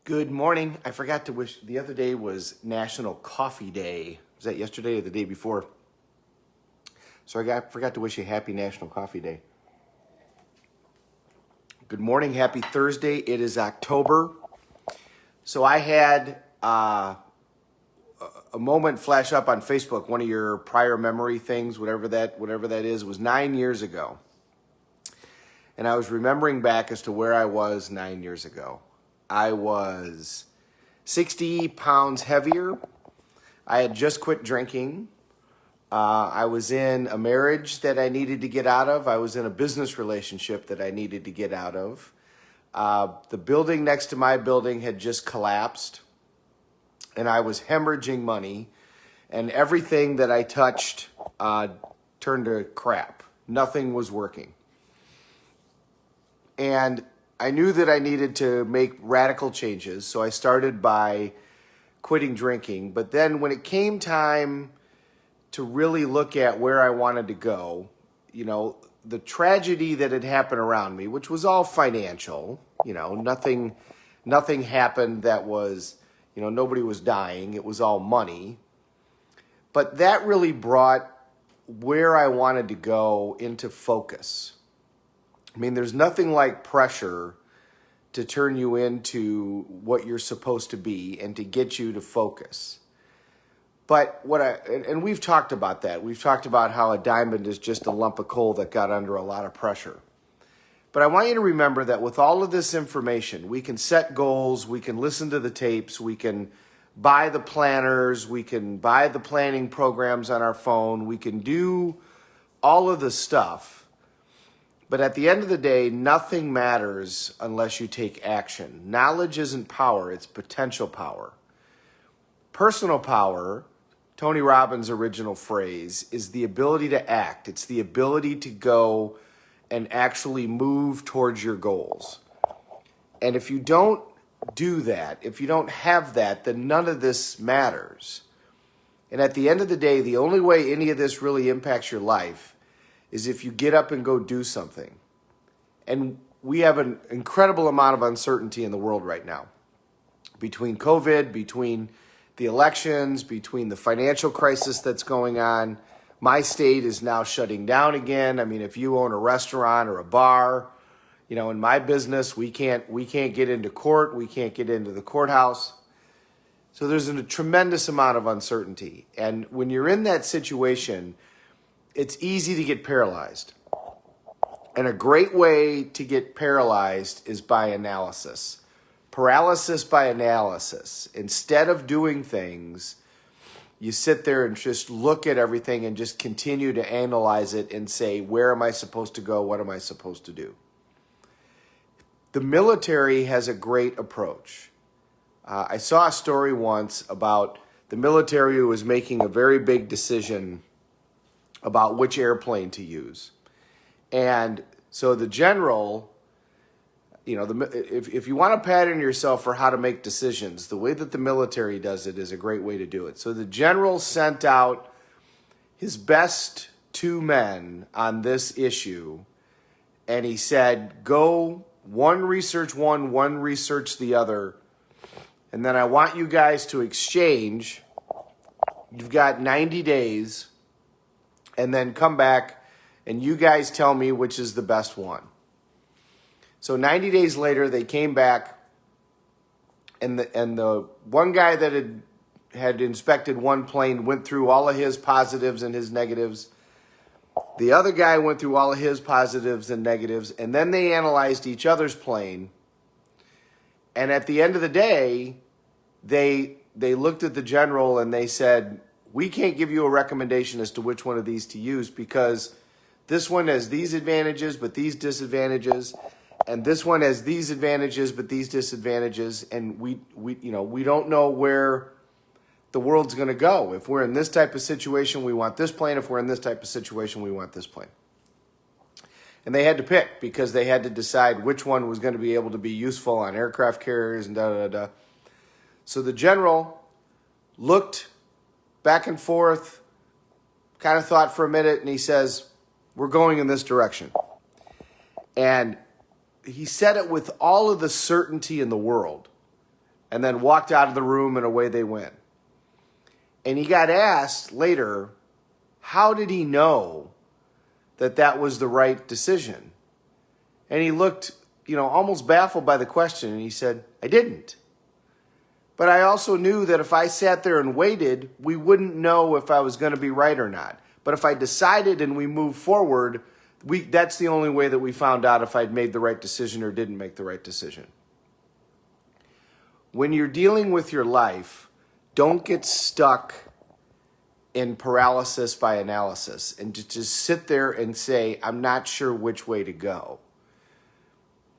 Good morning. I forgot to wish, the other day was National Coffee Day. Was that yesterday or the day before? So I forgot to wish you happy National Coffee Day. Good morning. Happy Thursday. It is October. So I had a moment flash up on Facebook, one of your prior memory things, whatever that is. It was 9 years ago. And I was remembering back as to where I was 9 years ago. I was 60 pounds heavier. I had just quit drinking. I was in a marriage that I needed to get out of. I was in a business relationship that I needed to get out of. The building next to my building had just collapsed, and I was hemorrhaging money, and everything that I touched turned to crap. Nothing was working. And I knew that I needed to make radical changes, so I started by quitting drinking. But then when it came time to really look at where I wanted to go, the tragedy that had happened around me, which was all financial, nothing happened that was, nobody was dying. It was all money. But that really brought where I wanted to go into focus. I mean, there's nothing like pressure to turn you into what you're supposed to be and to get you to focus. But and we've talked about that. We've talked about how a diamond is just a lump of coal that got under a lot of pressure. But I want you to remember that with all of this information, we can set goals, we can listen to the tapes, we can buy the planners, we can buy the planning programs on our phone, we can do all of the stuff. But at the end of the day, nothing matters unless you take action. Knowledge isn't power, it's potential power. Personal power, Tony Robbins' original phrase, is the ability to act. It's the ability to go and actually move towards your goals. And if you don't do that, if you don't have that, then none of this matters. And at the end of the day, the only way any of this really impacts your life is if you get up and go do something. And we have an incredible amount of uncertainty in the world right now. Between COVID, between the elections, between the financial crisis that's going on, my state is now shutting down again. I mean, if you own a restaurant or a bar, in my business, we can't get into court, we can't get into the courthouse. So there's a tremendous amount of uncertainty. And when you're in that situation, it's easy to get paralyzed. And a great way to get paralyzed is by analysis. Paralysis by analysis. Instead of doing things, you sit there and just look at everything and just continue to analyze it and say, where am I supposed to go? What am I supposed to do? The military has a great approach. I saw a story once about the military who was making a very big decision about which airplane to use. And so the general, if you want to pattern yourself for how to make decisions, the way that the military does it is a great way to do it. So the general sent out his best two men on this issue, and he said, go, one research one research the other, and then I want you guys to exchange. You've got 90 days, and then come back and you guys tell me which is the best one. So 90 days later, they came back, and the one guy that had inspected one plane went through all of his positives and his negatives. The other guy went through all of his positives and negatives, and then they analyzed each other's plane. And at the end of the day, they looked at the general and they said, we can't give you a recommendation as to which one of these to use because this one has these advantages but these disadvantages, and this one has these advantages but these disadvantages, and we don't know where the world's going to go. If we're in this type of situation, we want this plane. If we're in this type of situation, we want this plane. And they had to pick because they had to decide which one was going to be able to be useful on aircraft carriers and da-da-da-da. So the general looked back and forth, kind of thought for a minute, and he says, we're going in this direction. And he said it with all of the certainty in the world and then walked out of the room and away they went. And he got asked later, how did he know that that was the right decision? And he looked, almost baffled by the question, and he said, I didn't. But I also knew that if I sat there and waited, we wouldn't know if I was going to be right or not. But if I decided and we moved forward, that's the only way that we found out if I'd made the right decision or didn't make the right decision. When you're dealing with your life, don't get stuck in paralysis by analysis and just sit there and say, I'm not sure which way to go.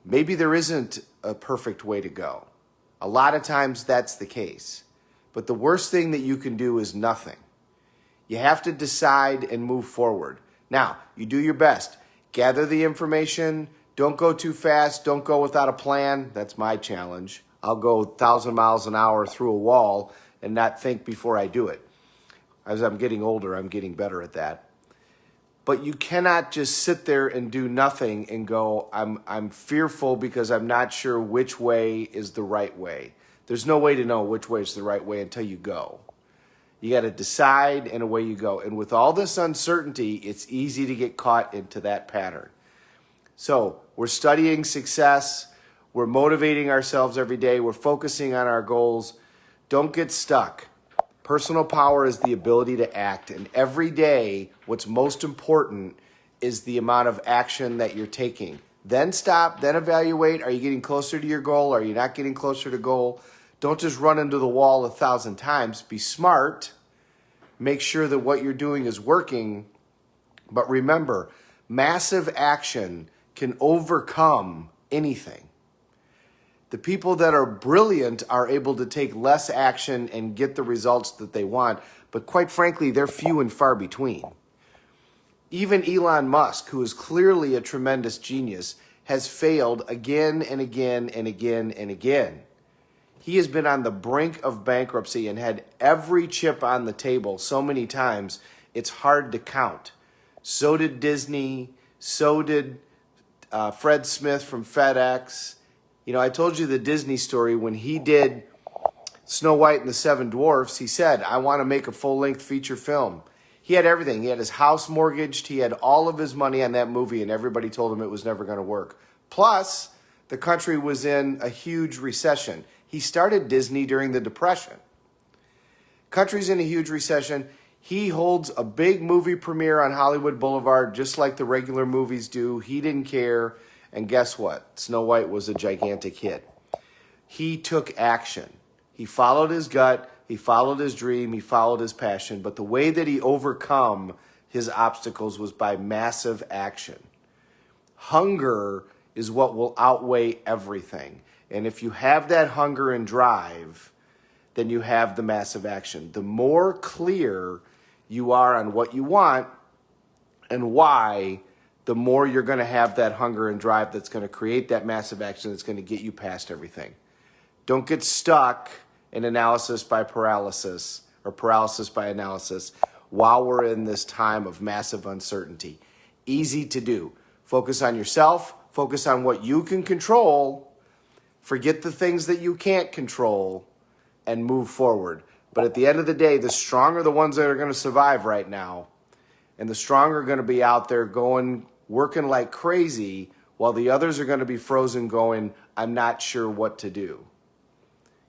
Maybe there isn't a perfect way to go. A lot of times that's the case. But the worst thing that you can do is nothing. You have to decide and move forward. Now, you do your best. Gather the information. Don't go too fast. Don't go without a plan. That's my challenge. I'll go 1,000 miles an hour through a wall and not think before I do it. As I'm getting older, I'm getting better at that. But you cannot just sit there and do nothing and go, I'm fearful because I'm not sure which way is the right way. There's no way to know which way is the right way until you go. You got to decide and away you go. And with all this uncertainty, it's easy to get caught into that pattern. So we're studying success. We're motivating ourselves every day. We're focusing on our goals. Don't get stuck. Personal power is the ability to act. And every day, what's most important is the amount of action that you're taking. Then stop, then evaluate. Are you getting closer to your goal? Are you not getting closer to goal? Don't just run into the wall 1,000 times. Be smart. Make sure that what you're doing is working. But remember, massive action can overcome anything. The people that are brilliant are able to take less action and get the results that they want. But quite frankly, they're few and far between. Even Elon Musk, who is clearly a tremendous genius, has failed again and again and again and again. He has been on the brink of bankruptcy and had every chip on the table so many times, it's hard to count. So did Disney. So did Fred Smith from FedEx. I told you the Disney story. When he did Snow White and the Seven Dwarfs, he said, I want to make a full-length feature film. He had everything. He had his house mortgaged. He had all of his money on that movie, and everybody told him it was never going to work. Plus, the country was in a huge recession. He started Disney during the Depression. Country's in a huge recession. He holds a big movie premiere on Hollywood Boulevard, just like the regular movies do. He didn't care. And guess what? Snow White was a gigantic hit. He took action. He followed his gut. He followed his dream. He followed his passion. But the way that he overcome his obstacles was by massive action. Hunger is what will outweigh everything. And if you have that hunger and drive, then you have the massive action. The more clear you are on what you want and why, the more you're going to have that hunger and drive that's going to create that massive action that's going to get you past everything. Don't get stuck in analysis by paralysis or paralysis by analysis while we're in this time of massive uncertainty. Easy to do. Focus on yourself. Focus on what you can control. Forget the things that you can't control and move forward. But at the end of the day, the strong are the ones that are going to survive right now. And the strong are going to be out there working like crazy, while the others are going to be frozen going, I'm not sure what to do.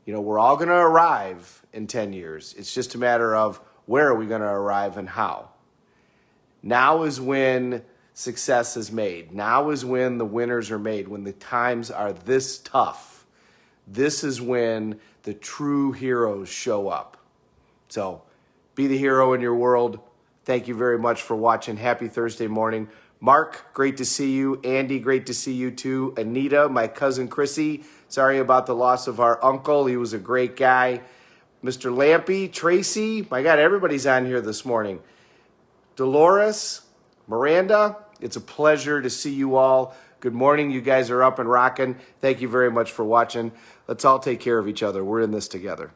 We're all going to arrive in 10 years. It's just a matter of where are we going to arrive and how. Now is when success is made. Now is when the winners are made, when the times are this tough. This is when the true heroes show up. So be the hero in your world. Thank you very much for watching. Happy Thursday morning. Mark, great to see you. Andy, great to see you too. Anita, my cousin Chrissy, sorry about the loss of our uncle. He was a great guy. Mr. Lampy, Tracy, my God, everybody's on here this morning. Dolores, Miranda, it's a pleasure to see you all. Good morning. You guys are up and rocking. Thank you very much for watching. Let's all take care of each other. We're in this together.